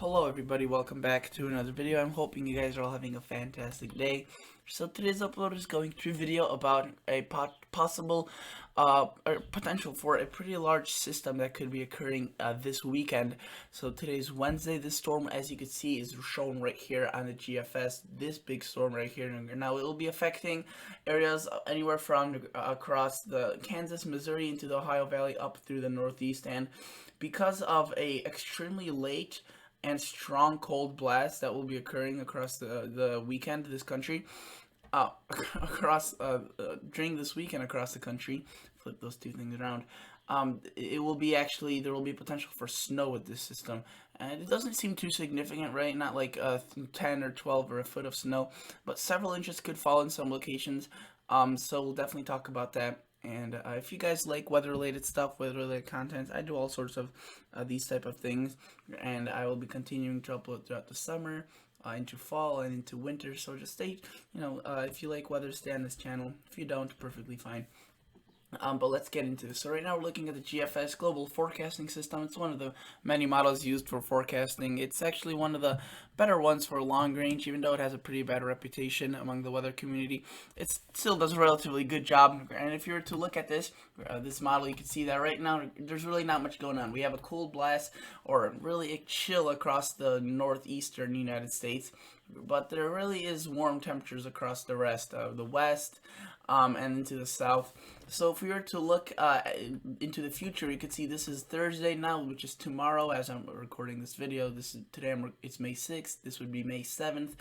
Hello everybody, welcome back to another video. I'm hoping you guys are all having a fantastic day. So today's upload is going to a video about a possible or potential for a pretty large system that could be occurring this weekend. So today's Wednesday. This storm, as you can see, is shown right here on the GFS. This big storm right here. Now it will be affecting areas anywhere from across the Kansas, Missouri into the Ohio Valley up through the Northeast, and because of a extremely late and strong cold blast that will be occurring across the weekend, this country, during this weekend across the country. Flip those two things around. It will be actually, there will be potential for snow with this system, and it doesn't seem too significant, right? Not like 10 or 12 or a foot of snow, but several inches could fall in some locations. So we'll definitely talk about that. And if you guys like weather-related stuff, weather-related content, I do all sorts of these type of things, and I will be continuing to upload throughout the summer, into fall, and into winter. So just stay, if you like weather, stay on this channel. If you don't, perfectly fine. But let's get into this. So right now we're looking at the GFS Global Forecasting System. It's one of the many models used for forecasting. It's actually one of the better ones for long range, even though it has a pretty bad reputation among the weather community. It still does a relatively good job. And if you were to look at this model, you can see that right now there's really not much going on. We have a cold blast or really a chill across the northeastern United States, but there really is warm temperatures across the rest of the west and into the south. So if we were to look into the future, you could see this is Thursday now, which is tomorrow as I'm recording this video. It's May 6th. This would be May 7th,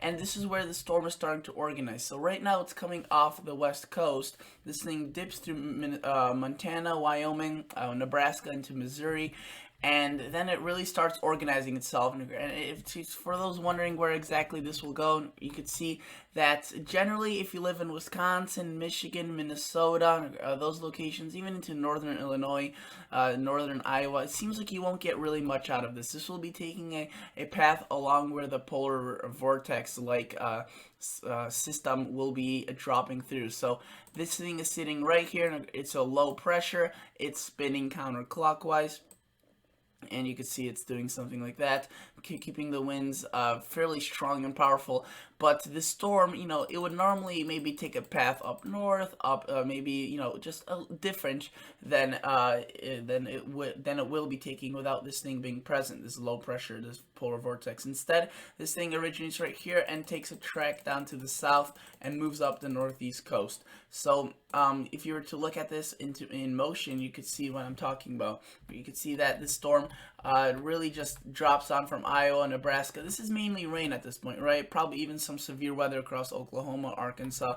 and this is where the storm is starting to organize. So right now it's coming off the west coast. This thing dips through Montana, Wyoming, Nebraska into Missouri, and then it really starts organizing itself. And for those wondering where exactly this will go, you could see that generally if you live in Wisconsin, Michigan, Minnesota, those locations, even into northern Illinois, northern Iowa, it seems like you won't get really much out of this. This will be taking a path along where the polar vortex system will be dropping through. So this thing is sitting right here. It's a low pressure. It's spinning counterclockwise, and you can see it's doing something like that, keeping the winds fairly strong and powerful. But this storm, it would normally maybe take a path up north, maybe just different than it will be taking without this thing being present. This low pressure, this polar vortex. Instead, this thing originates right here and takes a track down to the south and moves up the northeast coast. So if you were to look at this in motion, you could see what I'm talking about. You could see that this storm really just drops on from Iowa, Nebraska. This is mainly rain at this point, right? Probably even some severe weather across Oklahoma, Arkansas.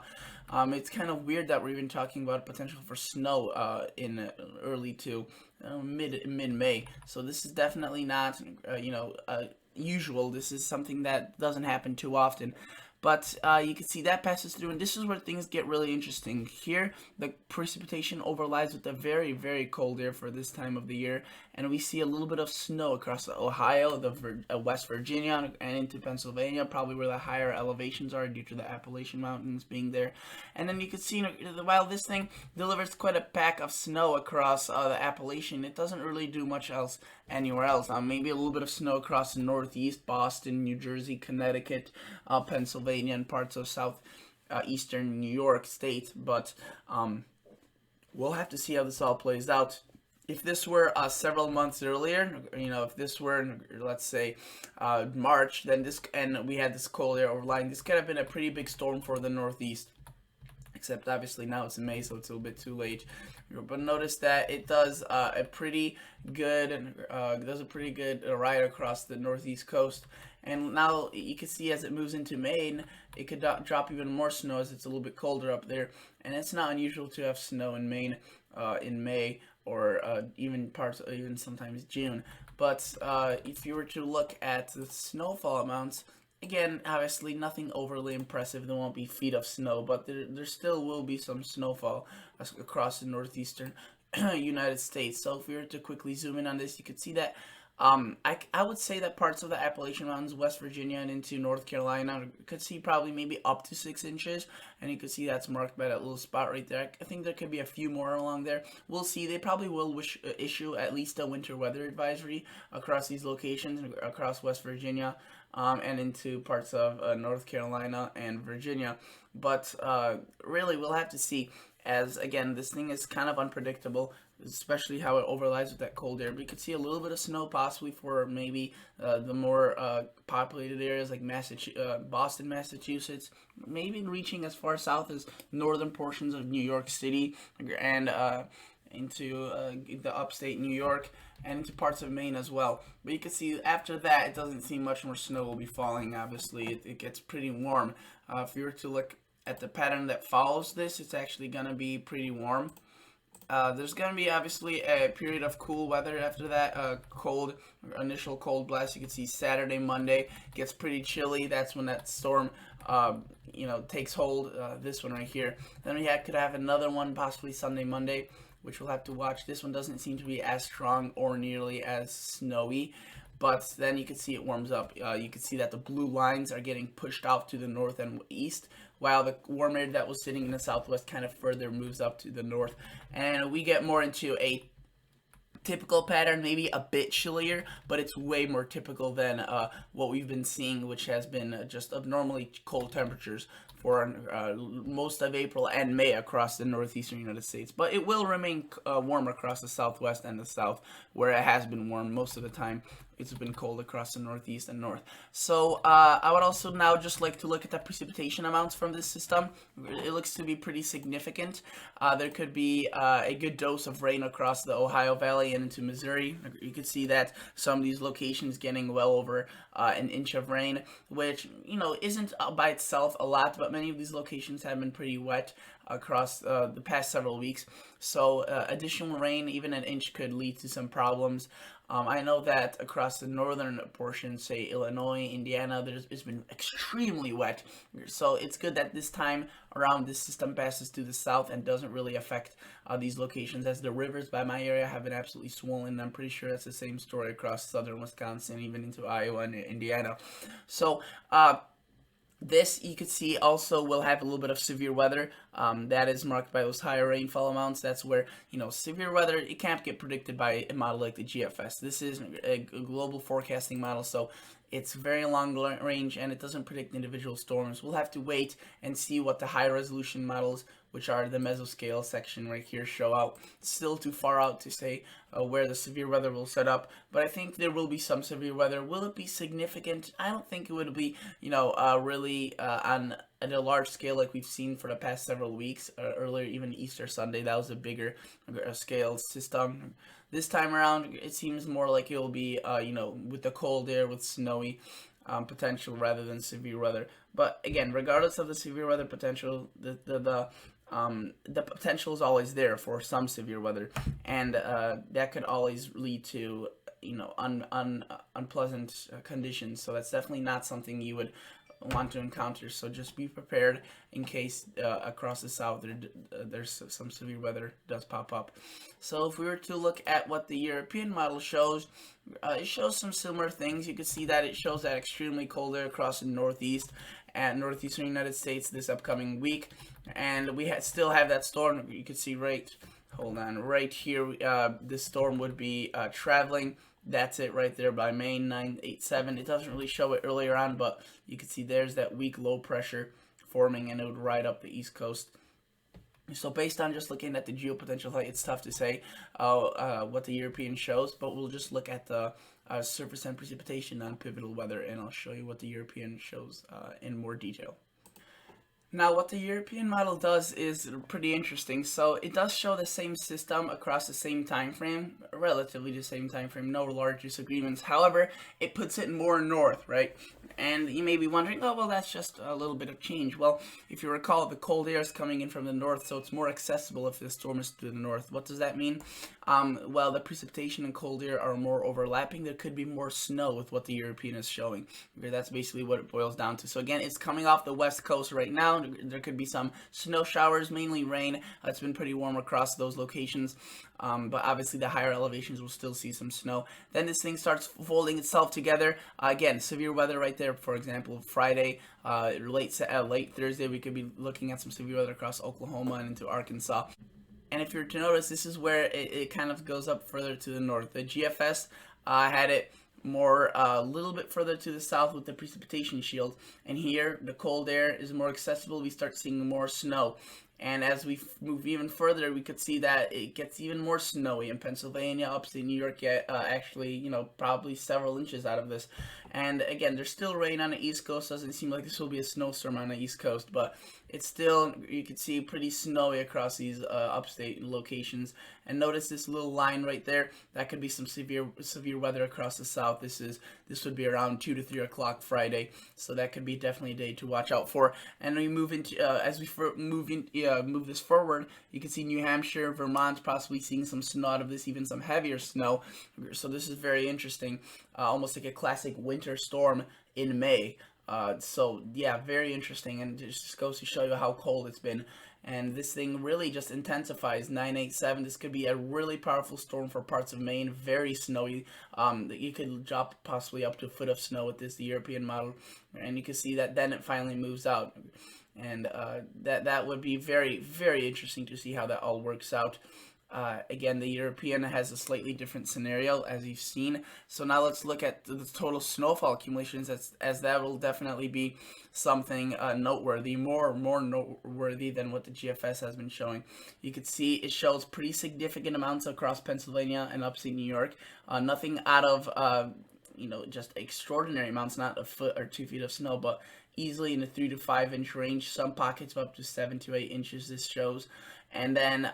It's kind of weird that we're even talking about potential for snow in early to mid-May. So this is definitely not usual. This is something that doesn't happen too often. But you can see that passes through, and this is where things get really interesting. Here, the precipitation overlies with the very, very cold air for this time of the year, and we see a little bit of snow across Ohio, West Virginia, and into Pennsylvania, probably where the higher elevations are due to the Appalachian Mountains being there. And then you can see, while this thing delivers quite a pack of snow across the Appalachian, it doesn't really do much else anywhere else. Maybe a little bit of snow across the Northeast, Boston, New Jersey, Connecticut, Pennsylvania, and parts of eastern New York State, but we'll have to see how this all plays out. If this were several months earlier, if this were, let's say, March, then and we had this cold air overlying, this could have been a pretty big storm for the Northeast. Except obviously now it's in May, so it's a little bit too late. But notice that it does a pretty good ride across the northeast coast. And now you can see as it moves into Maine, it could drop even more snow as it's a little bit colder up there. And it's not unusual to have snow in Maine in May, or even sometimes June. But if you were to look at the snowfall amounts, again, obviously nothing overly impressive. There won't be feet of snow, but there still will be some snowfall across the northeastern United States. So if we were to quickly zoom in on this, you could see that I would say that parts of the Appalachian Mountains, West Virginia, and into North Carolina could see probably maybe up to 6 inches, and you can see that's marked by that little spot right there. I think there could be a few more along there. We'll see. They probably will issue at least a winter weather advisory across these locations, across West Virginia, and into parts of North Carolina and Virginia. But really, we'll have to see. As again, this thing is kind of unpredictable, especially how it overlies with that cold air. We could see a little bit of snow possibly for maybe the more populated areas like Boston, Massachusetts, maybe reaching as far south as northern portions of New York City and into the upstate New York and into parts of Maine as well. But you can see after that, it doesn't seem much more snow will be falling. Obviously, it gets pretty warm. If you were to look at the pattern that follows this, it's actually going to be pretty warm. There's going to be obviously a period of cool weather after that initial cold blast. You can see Saturday, Monday gets pretty chilly. That's when that storm, takes hold. This one right here. Then we could have another one possibly Sunday, Monday, which we'll have to watch. This one doesn't seem to be as strong or nearly as snowy. But then you can see it warms up. You can see that the blue lines are getting pushed off to the north and east, while the warm air that was sitting in the southwest kind of further moves up to the north. And we get more into a typical pattern, maybe a bit chillier, but it's way more typical than what we've been seeing, which has been just abnormally cold temperatures for most of April and May across the northeastern United States. But it will remain warm across the southwest and the south, where it has been warm most of the time. It's been cold across the northeast and north. So I would also now just like to look at the precipitation amounts from this system. It looks to be pretty significant. There could be a good dose of rain across the Ohio Valley and into Missouri. You could see that some of these locations getting well over an inch of rain, which isn't by itself a lot, but many of these locations have been pretty wet across the past several weeks. So additional rain, even an inch, could lead to some problems. I know that across the northern portion, say Illinois, Indiana, it's been extremely wet. So it's good that this time around this system passes to the south and doesn't really affect these locations, as the rivers by my area have been absolutely swollen. I'm pretty sure that's the same story across southern Wisconsin, even into Iowa and Indiana. So this, you could see, also will have a little bit of severe weather. That is marked by those higher rainfall amounts. That's where, severe weather, it can't get predicted by a model like the GFS. This is a global forecasting model, so it's very long range and it doesn't predict individual storms. We'll have to wait and see what the high resolution models, which are the mesoscale section right here, show out. Still too far out to say where the severe weather will set up, but I think there will be some severe weather. Will it be significant? I don't think it would be, really on at a large scale like we've seen for the past several weeks. Earlier, even Easter Sunday, that was a bigger scale system. This time around, it seems more like it will be, with the cold air, with snowy potential rather than severe weather. But again, regardless of the severe weather potential, the potential is always there for some severe weather, and that could always lead to unpleasant conditions. So that's definitely not something you would want to encounter. So just be prepared in case across the south there's some severe weather does pop up. So if we were to look at what the European model shows, it shows some similar things. You can see that it shows that extremely cold air across the northeast and northeastern United States this upcoming week, and we still have that storm. You can see right here, this storm would be traveling. That's it right there by Maine 987. It doesn't really show it earlier on, but you can see there's that weak low pressure forming, and it would ride up the east coast. So based on just looking at the geopotential height, it's tough to say what the European shows, but we'll just look at the surface and precipitation on pivotal weather, and I'll show you what the European shows in more detail. Now, what the European model does is pretty interesting. So it does show the same system across the same time frame, relatively the same time frame, no large disagreements. However, it puts it more north, right? And you may be wondering, oh, well, that's just a little bit of change. Well, if you recall, the cold air is coming in from the north, so it's more accessible if the storm is to the north. What does that mean? while the precipitation and cold air are more overlapping, there could be more snow with what the European is showing. Okay, that's basically what it boils down to. So again, it's coming off the west coast right now. There could be some snow showers, mainly rain. It's been pretty warm across those locations, but obviously the higher elevations will still see some snow. Then this thing starts folding itself together. Again, severe weather right there. For example, Friday, late Thursday, we could be looking at some severe weather across Oklahoma and into Arkansas. And if you're to notice, this is where it kind of goes up further to the north. The GFS had it more a little bit further to the south with the precipitation shield, and here the cold air is more accessible. We start seeing more snow, and as we move even further, we could see that it gets even more snowy in Pennsylvania, upstate New York. Actually, probably several inches out of this. And again, there's still rain on the East Coast. Doesn't seem like this will be a snowstorm on the East Coast, but it's still, you can see, pretty snowy across these upstate locations. And notice this little line right there. That could be some severe weather across the south. This would be around 2 to 3 o'clock Friday, so that could be definitely a day to watch out for. And we move into as we move this forward, you can see New Hampshire, Vermont possibly seeing some snow out of this, even some heavier snow. So this is very interesting, almost like a classic winter storm in May. So yeah, very interesting, and it just goes to show you how cold it's been. And this thing really just intensifies. 987. This could be a really powerful storm for parts of Maine. Very snowy. You could drop possibly up to a foot of snow with this, the European model, and you can see that then it finally moves out. And that would be very, very interesting to see how that all works out. Again, the European has a slightly different scenario, as you've seen. So now let's look at the total snowfall accumulations, as that will definitely be something noteworthy, more noteworthy than what the GFS has been showing. You can see it shows pretty significant amounts across Pennsylvania and upstate New York. Nothing out of just extraordinary amounts, not a foot or 2 feet of snow, but easily in the 3 to 5 inch range. Some pockets of up to 7 to 8 inches. This shows. And then,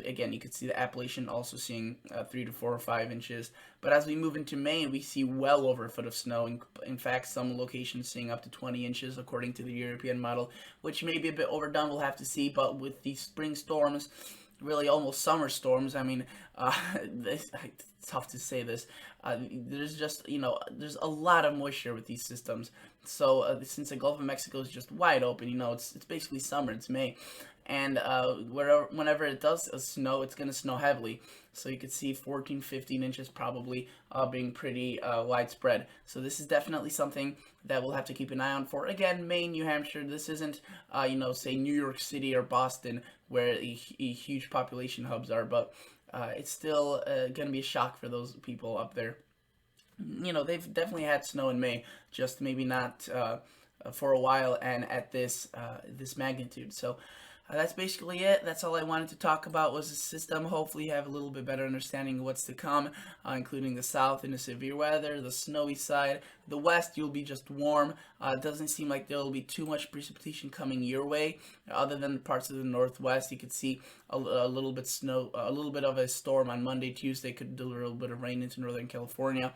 again, you can see the Appalachian also seeing 3 to 4 or 5 inches. But as we move into Maine, we see well over a foot of snow. In fact, some locations seeing up to 20 inches, according to the European model, which may be a bit overdone. We'll have to see. But with these spring storms, really almost summer storms, I mean, it's tough to say this. There's just, there's a lot of moisture with these systems. So since the Gulf of Mexico is just wide open, it's basically summer. It's May. And whenever it does snow, it's going to snow heavily. So you could see 14, 15 inches probably being pretty widespread. So this is definitely something that we'll have to keep an eye on for. Again, Maine, New Hampshire, this isn't, say New York City or Boston, where huge population hubs are, but it's still going to be a shock for those people up there. They've definitely had snow in May, just maybe not for a while and at this magnitude. So that's basically it. That's all I wanted to talk about was the system. Hopefully you have a little bit better understanding of what's to come, including the south and the severe weather, the snowy side. The west, you'll be just warm. It doesn't seem like there will be too much precipitation coming your way, other than parts of the northwest. You could see a little bit snow, a little bit of a storm on Monday, Tuesday could deliver a little bit of rain into Northern California.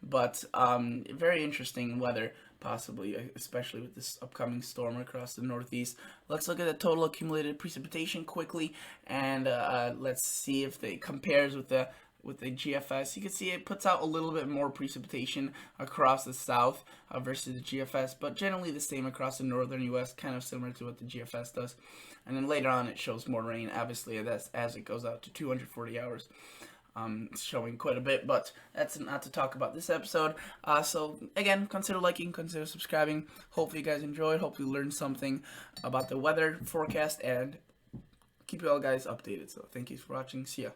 But very interesting weather, possibly, especially with this upcoming storm across the Northeast. Let's look at the total accumulated precipitation quickly, and let's see if it compares with the GFS. You can see it puts out a little bit more precipitation across the south versus the GFS, but generally the same across the northern U.S., kind of similar to what the GFS does. And then later on it shows more rain, obviously, as it goes out to 240 hours. Showing quite a bit, but that's not to talk about this episode. So again, consider liking, consider subscribing. Hopefully you guys enjoyed. Hopefully you learned something about the weather forecast, and keep you all guys updated. So thank you for watching. See ya.